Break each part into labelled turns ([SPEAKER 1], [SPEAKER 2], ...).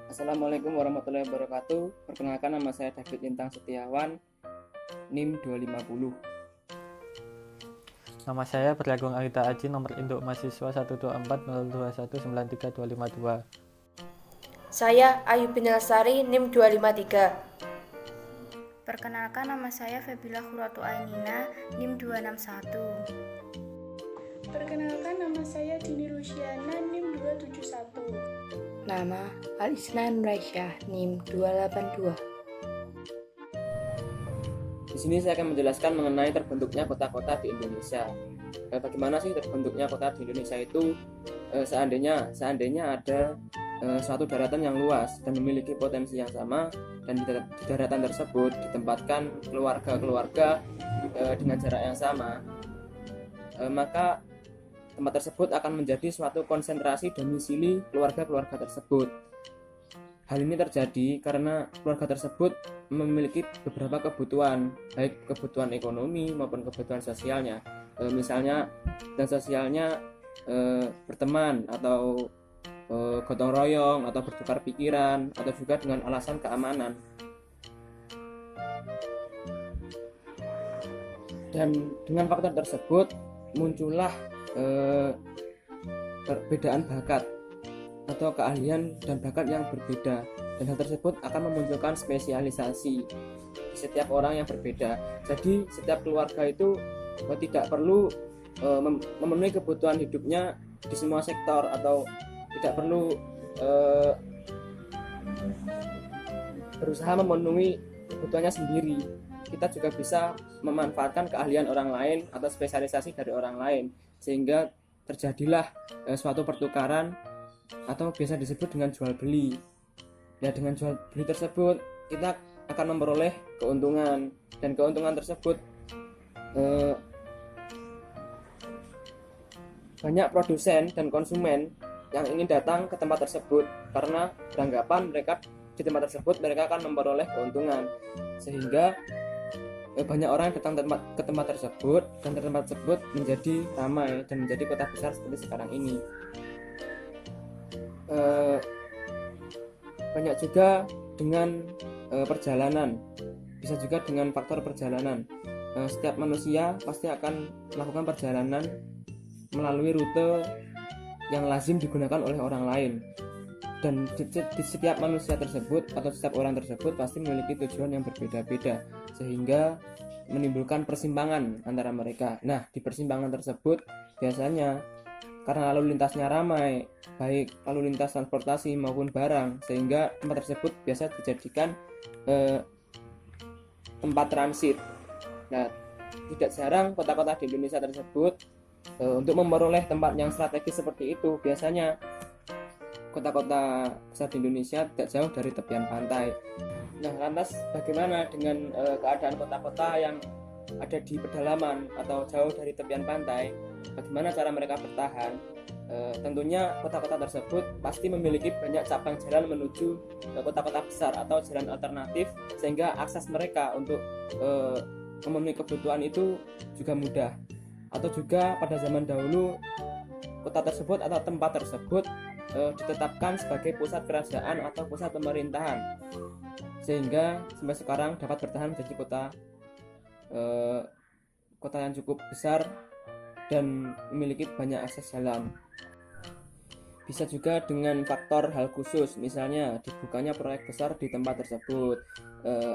[SPEAKER 1] Assalamualaikum warahmatullahi wabarakatuh. Perkenalkan, nama saya David Lintang Setiawan, NIM 250.
[SPEAKER 2] Nama saya Berlagung Arita Aji, nomor induk mahasiswa 12402193252.
[SPEAKER 3] Saya Ayu Binalsari, NIM 253.
[SPEAKER 4] Perkenalkan, nama saya Febila Khuratu Ainina, NIM 261.
[SPEAKER 5] Perkenalkan, nama saya Dini Luciana, NIM 271.
[SPEAKER 6] Nama Alisna Nuraisyah, NIM 282.
[SPEAKER 1] Di sini saya akan menjelaskan mengenai terbentuknya kota-kota di Indonesia. Bagaimana sih terbentuknya kota di Indonesia itu? Seandainya ada suatu daratan yang luas dan memiliki potensi yang sama, dan di daratan tersebut ditempatkan keluarga-keluarga dengan jarak yang sama, maka tempat tersebut akan menjadi suatu konsentrasi domisili keluarga-keluarga tersebut. Hal ini terjadi karena keluarga tersebut memiliki beberapa kebutuhan, baik kebutuhan ekonomi maupun kebutuhan sosialnya. Misalnya dan sosialnya berteman atau gotong royong atau bertukar pikiran, atau juga dengan alasan keamanan. Dan dengan faktor tersebut muncullah perbedaan bakat atau keahlian dan bakat yang berbeda, dan hal tersebut akan memunculkan spesialisasi di setiap orang yang berbeda. Jadi setiap keluarga itu tidak perlu memenuhi kebutuhan hidupnya di semua sektor, atau tidak perlu berusaha memenuhi kebutuhannya sendiri. Kita juga bisa memanfaatkan keahlian orang lain atau spesialisasi dari orang lain, sehingga terjadilah suatu pertukaran atau biasa disebut dengan jual beli. Ya, dengan jual beli tersebut kita akan memperoleh keuntungan, dan keuntungan tersebut banyak produsen dan konsumen yang ingin datang ke tempat tersebut, karena beranggapan mereka di tempat tersebut mereka akan memperoleh keuntungan, sehingga banyak orang yang datang ke tempat tersebut, dan tempat tersebut menjadi ramai dan menjadi kota besar seperti sekarang ini. Banyak juga dengan perjalanan, bisa juga dengan faktor perjalanan. Setiap manusia pasti akan melakukan perjalanan melalui rute yang lazim digunakan oleh orang lain, dan di setiap manusia tersebut atau setiap orang tersebut pasti memiliki tujuan yang berbeda-beda, sehingga menimbulkan persimpangan antara mereka. Nah, di persimpangan tersebut biasanya karena lalu lintasnya ramai, baik lalu lintas transportasi maupun barang, sehingga tempat tersebut biasa dijadikan tempat transit. Nah, tidak jarang kota-kota di Indonesia tersebut untuk memperoleh tempat yang strategis seperti itu, biasanya kota-kota besar di Indonesia tidak jauh dari tepian pantai. Nah, lantas bagaimana dengan keadaan kota-kota yang ada di pedalaman atau jauh dari tepian pantai? Bagaimana cara mereka bertahan? Tentunya kota-kota tersebut pasti memiliki banyak cabang jalan menuju ke kota-kota besar atau jalan alternatif, sehingga akses mereka untuk memenuhi kebutuhan itu juga mudah. Atau juga pada zaman dahulu kota tersebut atau tempat tersebut ditetapkan sebagai pusat kerajaan atau pusat pemerintahan, sehingga sampai sekarang dapat bertahan menjadi kota yang cukup besar dan memiliki banyak akses jalan. Bisa juga dengan faktor hal khusus, misalnya dibukanya proyek besar di tempat tersebut,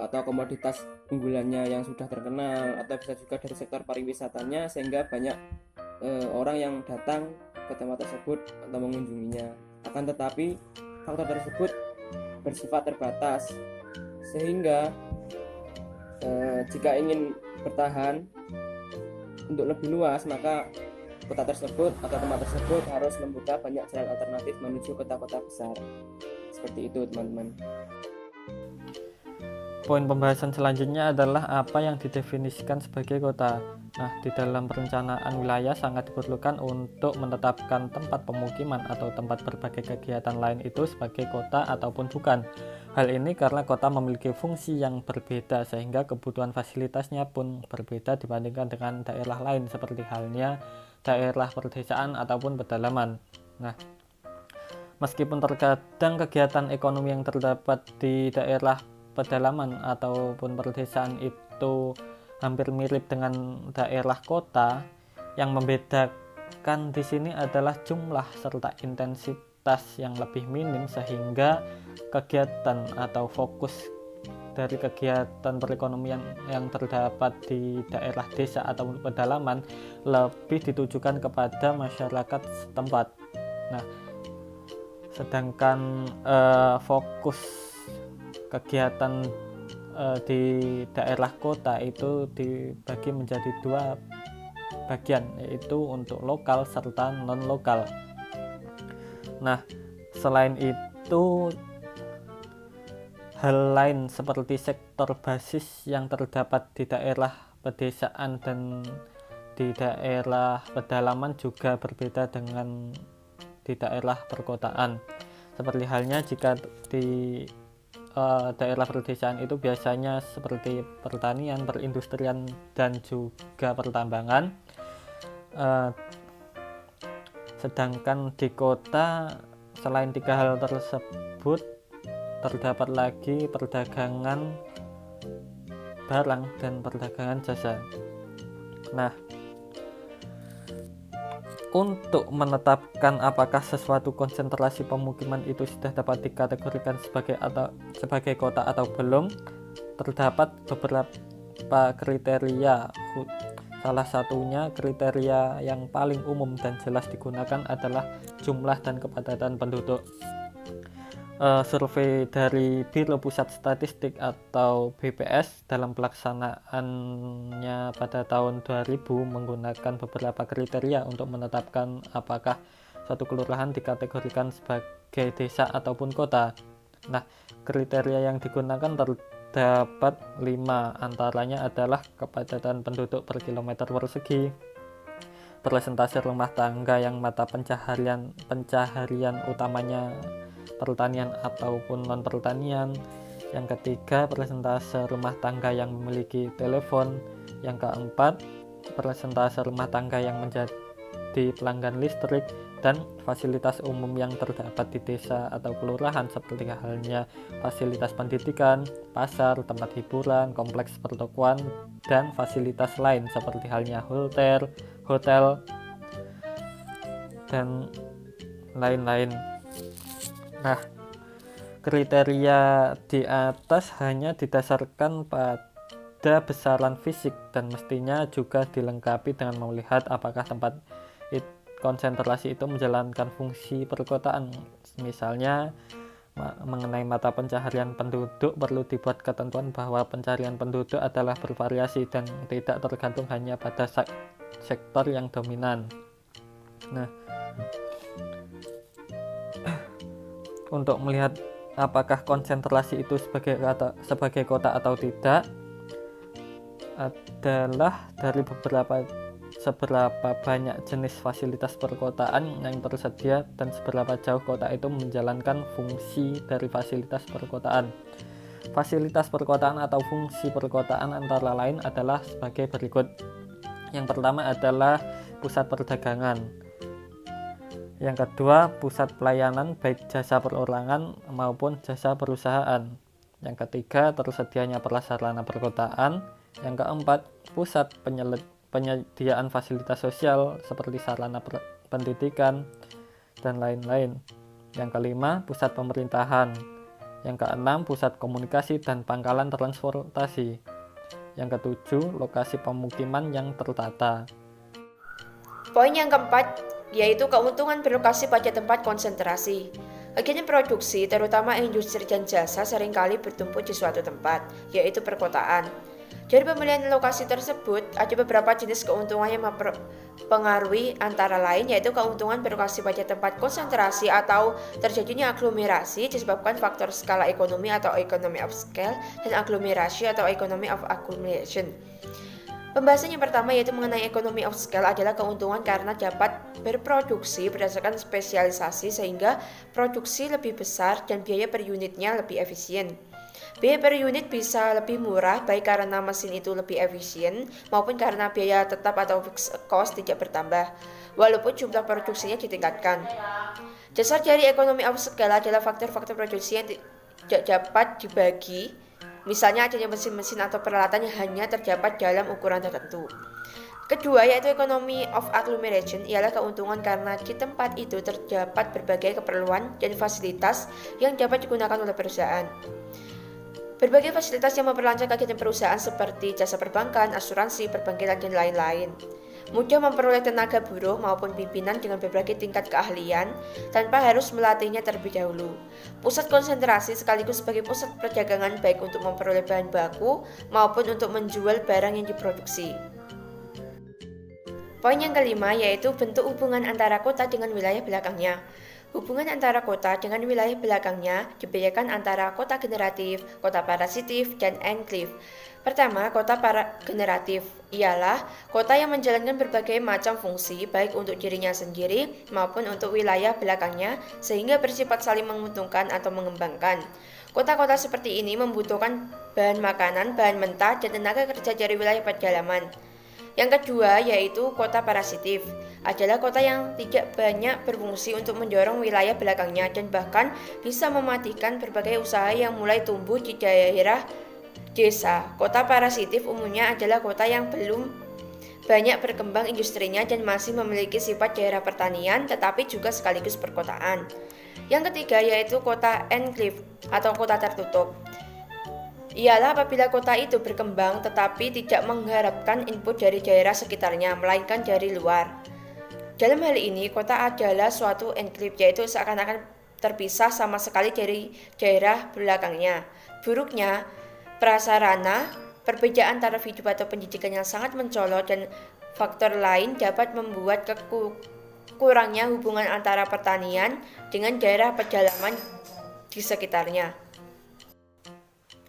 [SPEAKER 1] atau komoditas unggulannya yang sudah terkenal, atau bisa juga dari sektor pariwisatanya, sehingga banyak orang yang datang ke tempat tersebut atau mengunjunginya. Akan tetapi faktor tersebut bersifat terbatas, sehingga jika ingin bertahan untuk lebih luas, maka kota tersebut atau tempat tersebut harus membuka banyak jalan alternatif menuju kota-kota besar. Seperti itu, teman-teman.
[SPEAKER 2] Poin pembahasan selanjutnya adalah apa yang didefinisikan sebagai kota. Nah, di dalam perencanaan wilayah sangat diperlukan untuk menetapkan tempat pemukiman atau tempat berbagai kegiatan lain itu sebagai kota ataupun bukan. Hal ini karena kota memiliki fungsi yang berbeda, sehingga kebutuhan fasilitasnya pun berbeda dibandingkan dengan daerah lain, seperti halnya daerah perdesaan ataupun pedalaman. Nah, Meskipun terkadang kegiatan ekonomi yang terdapat di daerah pedalaman ataupun perdesaan itu hampir mirip dengan daerah kota, yang membedakan di sini adalah jumlah serta intensitas yang lebih minim, sehingga kegiatan atau fokus dari kegiatan perekonomian yang terdapat di daerah desa atau pedalaman lebih ditujukan kepada masyarakat setempat. Nah, sedangkan fokus kegiatan di daerah kota itu dibagi menjadi dua bagian, yaitu untuk lokal serta non-lokal. Nah, selain itu, hal lain seperti sektor basis yang terdapat di daerah pedesaan dan di daerah pedalaman juga berbeda dengan di daerah perkotaan. Seperti halnya jika di daerah pedesaan itu biasanya seperti pertanian, perindustrian, dan juga pertambangan. Sedangkan di kota, selain tiga hal tersebut, terdapat lagi perdagangan barang dan perdagangan jasa. Nah, untuk menetapkan apakah sesuatu konsentrasi pemukiman itu sudah dapat dikategorikan sebagai kota atau belum, terdapat beberapa kriteria. Salah satunya, kriteria yang paling umum dan jelas digunakan adalah jumlah dan kepadatan penduduk. Survei dari Biro Pusat Statistik atau BPS dalam pelaksanaannya pada tahun 2000 menggunakan beberapa kriteria untuk menetapkan apakah suatu kelurahan dikategorikan sebagai desa ataupun kota. Nah, kriteria yang digunakan terdapat 5, antaranya adalah kepadatan penduduk per kilometer persegi, persentase rumah tangga yang mata pencaharian utamanya pertanian ataupun non-pertanian. Yang ketiga, persentase rumah tangga yang memiliki telepon. Yang keempat, persentase rumah tangga yang menjadi pelanggan listrik. Dan fasilitas umum yang terdapat di desa atau kelurahan seperti halnya fasilitas pendidikan, pasar, tempat hiburan, kompleks pertokoan, dan fasilitas lain seperti halnya hotel, dan lain-lain. Nah, kriteria di atas hanya didasarkan pada besaran fisik dan mestinya juga dilengkapi dengan melihat apakah tempat konsentrasi itu menjalankan fungsi perkotaan. Misalnya, mengenai mata pencaharian penduduk, perlu dibuat ketentuan bahwa pencarian penduduk adalah bervariasi dan tidak tergantung hanya pada sektor yang dominan. Nah, untuk melihat apakah konsentrasi itu sebagai kota atau tidak adalah dari seberapa banyak jenis fasilitas perkotaan yang tersedia dan seberapa jauh kota itu menjalankan fungsi dari fasilitas perkotaan. Fasilitas perkotaan atau fungsi perkotaan antara lain adalah sebagai berikut. Yang pertama adalah pusat perdagangan. Yang kedua, pusat pelayanan baik jasa perorangan maupun jasa perusahaan. Yang ketiga, tersedianya prasarana perkotaan. Yang keempat, pusat penyediaan fasilitas sosial seperti sarana pendidikan dan lain-lain. Yang kelima, pusat pemerintahan. Yang keenam, pusat komunikasi dan pangkalan transportasi. Yang ketujuh, lokasi pemukiman yang tertata.
[SPEAKER 3] Poin yang keempat yaitu keuntungan berlokasi pada tempat konsentrasi. Kegiatan produksi, terutama industri dan jasa, seringkali bertumpu di suatu tempat, yaitu perkotaan. Dari pemilihan lokasi tersebut, ada beberapa jenis keuntungan yang mempengaruhi, antara lain yaitu keuntungan berlokasi pada tempat konsentrasi atau terjadinya aglomerasi disebabkan faktor skala ekonomi atau economy of scale dan aglomerasi atau economy of accumulation. Pembahasan yang pertama yaitu mengenai economy of scale adalah keuntungan karena dapat berproduksi berdasarkan spesialisasi sehingga produksi lebih besar dan biaya per unitnya lebih efisien. Biaya per unit bisa lebih murah baik karena mesin itu lebih efisien maupun karena biaya tetap atau fixed cost tidak bertambah walaupun jumlah produksinya ditingkatkan. Dasar dari ekonomi upscale adalah faktor-faktor produksi yang tidak dapat dibagi, misalnya adanya mesin-mesin atau peralatan yang hanya terdapat dalam ukuran tertentu. Kedua, yaitu ekonomi of agglomeration, ialah keuntungan karena di tempat itu terdapat berbagai keperluan dan fasilitas yang dapat digunakan oleh perusahaan. Berbagai fasilitas yang memperlancar kegiatan perusahaan seperti jasa perbankan, asuransi, perbangkitan, dan lain-lain. Mudah memperoleh tenaga buruh maupun pimpinan dengan berbagai tingkat keahlian tanpa harus melatihnya terlebih dahulu. Pusat konsentrasi sekaligus sebagai pusat perdagangan baik untuk memperoleh bahan baku maupun untuk menjual barang yang diproduksi. Poin yang kelima yaitu bentuk hubungan antara kota dengan wilayah belakangnya. Hubungan antara kota dengan wilayah belakangnya dibedakan antara kota generatif, kota parasitif, dan enclave. Pertama, kota generatif ialah kota yang menjalankan berbagai macam fungsi baik untuk dirinya sendiri maupun untuk wilayah belakangnya sehingga bersifat saling menguntungkan atau mengembangkan. Kota-kota seperti ini membutuhkan bahan makanan, bahan mentah, dan tenaga kerja dari wilayah pedalaman. Yang kedua yaitu kota parasitif, adalah kota yang tidak banyak berfungsi untuk mendorong wilayah belakangnya dan bahkan bisa mematikan berbagai usaha yang mulai tumbuh di daerah desa. Kota parasitif umumnya adalah kota yang belum banyak berkembang industrinya dan masih memiliki sifat daerah pertanian tetapi juga sekaligus perkotaan. Yang ketiga yaitu kota enclave atau kota tertutup. Ialah apabila kota itu berkembang tetapi tidak mengharapkan input dari daerah sekitarnya, melainkan dari luar. Dalam hal ini, kota adalah suatu enclave, yaitu seakan-akan terpisah sama sekali dari daerah belakangnya. Buruknya prasarana, perbedaan taraf hidup atau pendidikan yang sangat mencolok, dan faktor lain dapat membuat kurangnya hubungan antara pertanian dengan daerah pedalaman di sekitarnya.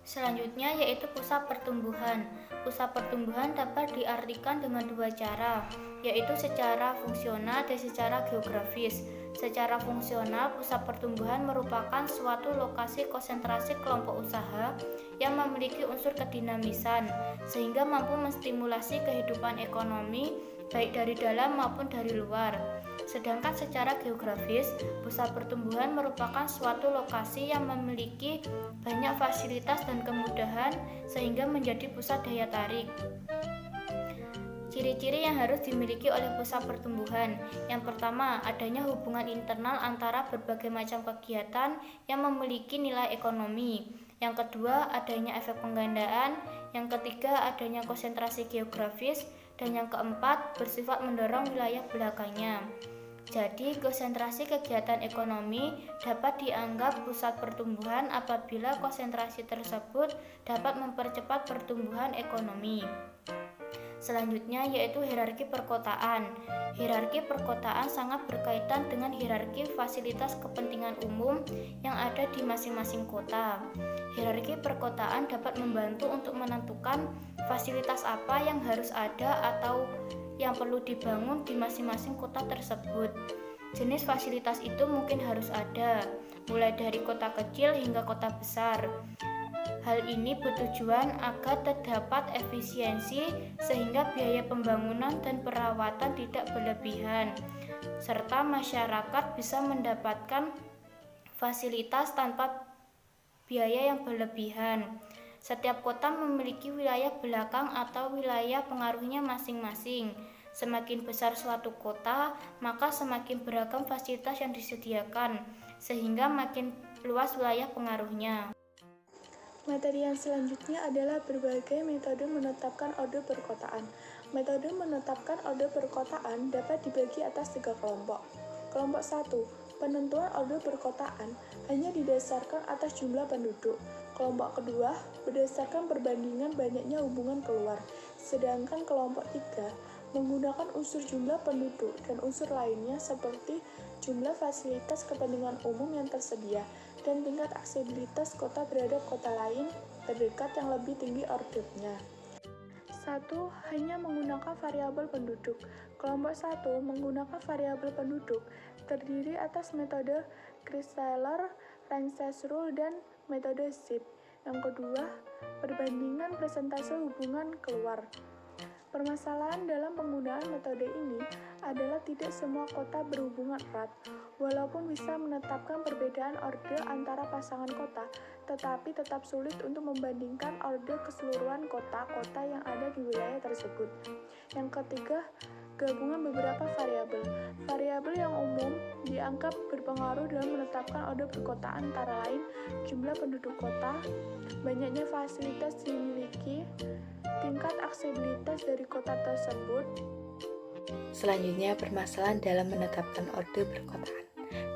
[SPEAKER 4] Selanjutnya yaitu pusat pertumbuhan. Pusat pertumbuhan dapat diartikan dengan dua cara, yaitu secara fungsional dan secara geografis. Secara fungsional, pusat pertumbuhan merupakan suatu lokasi konsentrasi kelompok usaha yang memiliki unsur kedinamisan, sehingga mampu menstimulasi kehidupan ekonomi baik dari dalam maupun dari luar. Sedangkan secara geografis, pusat pertumbuhan merupakan suatu lokasi yang memiliki banyak fasilitas dan kemudahan sehingga menjadi pusat daya tarik. Ciri-ciri yang harus dimiliki oleh pusat pertumbuhan. Yang pertama, adanya hubungan internal antara berbagai macam kegiatan yang memiliki nilai ekonomi. Yang kedua, adanya efek penggandaan. Yang ketiga, adanya konsentrasi geografis. Dan yang keempat, bersifat mendorong wilayah belakangnya. Jadi, konsentrasi kegiatan ekonomi dapat dianggap pusat pertumbuhan apabila konsentrasi tersebut dapat mempercepat pertumbuhan ekonomi. Selanjutnya yaitu hierarki perkotaan. Hierarki perkotaan sangat berkaitan dengan hierarki fasilitas kepentingan umum yang ada di masing-masing kota. Hierarki perkotaan dapat membantu untuk menentukan fasilitas apa yang harus ada atau yang perlu dibangun di masing-masing kota tersebut. Jenis fasilitas itu mungkin harus ada, mulai dari kota kecil hingga kota besar. Hal ini bertujuan agar terdapat efisiensi sehingga biaya pembangunan dan perawatan tidak berlebihan, serta masyarakat bisa mendapatkan fasilitas tanpa biaya yang berlebihan. Setiap kota memiliki wilayah belakang atau wilayah pengaruhnya masing-masing. Semakin besar suatu kota, maka semakin beragam fasilitas yang disediakan, sehingga makin luas wilayah pengaruhnya.
[SPEAKER 5] Materi yang selanjutnya adalah berbagai metode menetapkan order perkotaan. Metode menetapkan order perkotaan dapat dibagi atas 3 kelompok. Kelompok 1, penentuan order perkotaan hanya didasarkan atas jumlah penduduk. Kelompok kedua, berdasarkan perbandingan banyaknya hubungan keluar. Sedangkan kelompok 3, menggunakan unsur jumlah penduduk dan unsur lainnya seperti jumlah fasilitas kepentingan umum yang tersedia dan tingkat aksesibilitas kota terhadap kota lain terdekat yang lebih tinggi ordernya. 1. Hanya menggunakan variabel penduduk. Kelompok 1 menggunakan variabel penduduk terdiri atas metode Chris-Taylor, Frances Rule, dan metode SIP. Yang kedua, perbandingan persentase hubungan keluar. Permasalahan dalam penggunaan metode ini adalah tidak semua kota berhubungan erat. Walaupun bisa menetapkan perbedaan orde antara pasangan kota, tetapi tetap sulit untuk membandingkan orde keseluruhan kota-kota yang ada di wilayah tersebut. Yang ketiga, gabungan beberapa variabel. Variabel yang umum dianggap berpengaruh dalam menetapkan orde perkotaan antara lain jumlah penduduk kota, banyaknya fasilitas dimiliki, tingkat aksesibilitas dari kota tersebut.
[SPEAKER 6] Selanjutnya, permasalahan dalam menetapkan orde perkotaan.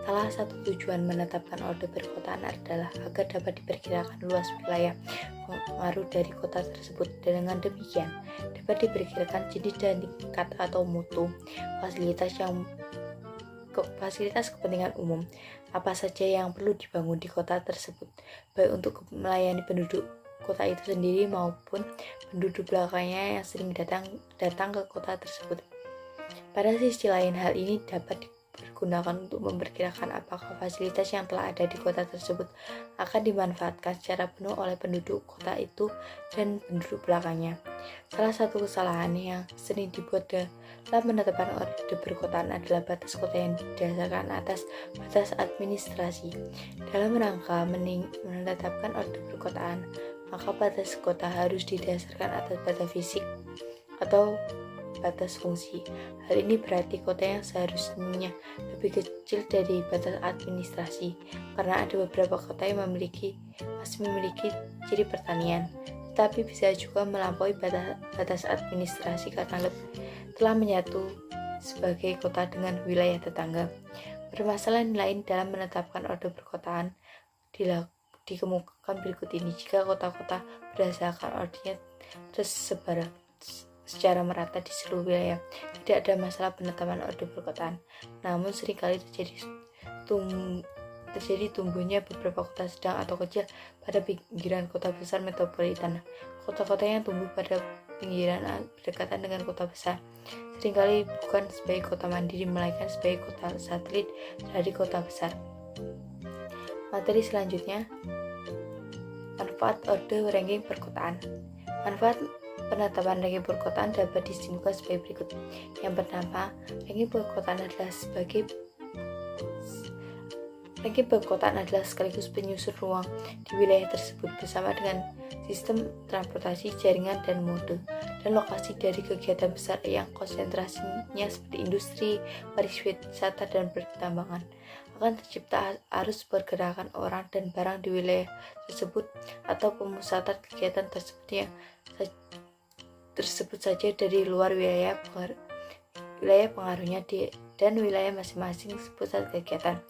[SPEAKER 6] Salah satu tujuan menetapkan orde perkotaan adalah agar dapat diperkirakan luas wilayah pengaruh dari kota tersebut. Dengan demikian, dapat diperkirakan jenis dan tingkat atau mutu fasilitas kepentingan umum apa saja yang perlu dibangun di kota tersebut, baik untuk melayani penduduk kota itu sendiri maupun penduduk belakangnya yang sering datang ke kota tersebut. Pada sisi lain, hal ini dapat dipergunakan untuk memperkirakan apakah fasilitas yang telah ada di kota tersebut akan dimanfaatkan secara penuh oleh penduduk kota itu dan penduduk belakangnya. Salah satu kesalahan yang sering dibuat dalam menetapkan orde perkotaan adalah batas kota yang didasarkan atas batas administrasi. Dalam rangka menetapkan orde perkotaan, maka batas kota harus didasarkan atas batas fisik atau batas fungsi. Hal ini berarti kota yang seharusnya lebih kecil dari batas administrasi, karena ada beberapa kota yang masih memiliki ciri pertanian, tetapi bisa juga melampaui batas administrasi karena telah menyatu sebagai kota dengan wilayah tetangga. Permasalahan lain dalam menetapkan orde perkotaan dikemukakan berikut ini. Jika kota-kota berdasarkan ordenya tersebar secara merata di seluruh wilayah, tidak ada masalah penetapan orde perkotaan. Namun seringkali terjadi tumbuhnya beberapa kota sedang atau kecil pada pinggiran kota besar metropolitan. Kota-kota yang tumbuh pada pinggiran berdekatan dengan kota besar seringkali bukan sebagai kota mandiri, melainkan sebagai kota satelit dari kota besar. Materi selanjutnya, manfaat orde ranking perkotaan. Manfaat penetapan ranking perkotaan dapat disimpulkan sebagai berikut. Yang pertama, ranking perkotaan adalah sekaligus penyusun ruang di wilayah tersebut bersama dengan sistem transportasi, jaringan, dan mode dan lokasi dari kegiatan besar yang konsentrasinya seperti industri, pariwisata, dan pertambangan. Akan tercipta arus pergerakan orang dan barang di wilayah tersebut atau pemusatan kegiatan tersebut saja dari luar wilayah pengaruhnya dan wilayah masing-masing pusat kegiatan.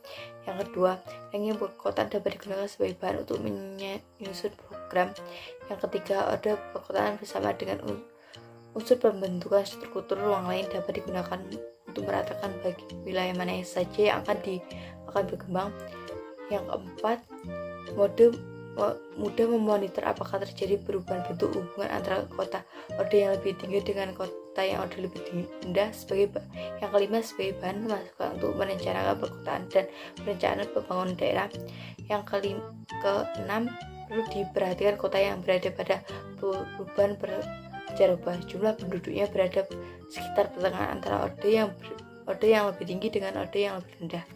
[SPEAKER 6] Yang kedua, ranking perkotaan dapat digunakan sebagai bahan untuk menyusun program. Yang ketiga, orde perkotaan bersama dengan unsur pembentukan struktur ruang lain dapat digunakan untuk meratakan bagi wilayah mana saja yang akan berkembang. Yang keempat, mudah memonitor apakah terjadi perubahan bentuk hubungan antara kota orde yang lebih tinggi dengan kota yang orde lebih rendah. Yang kelima, sebagai bahan masukan untuk merencanakan perkotaan dan perencanaan pembangunan daerah. Yang keenam, perlu diperhatikan kota yang berada pada perubahan secara jumlah penduduknya berada sekitar pertengahan antara orde yang lebih tinggi dengan orde yang lebih rendah.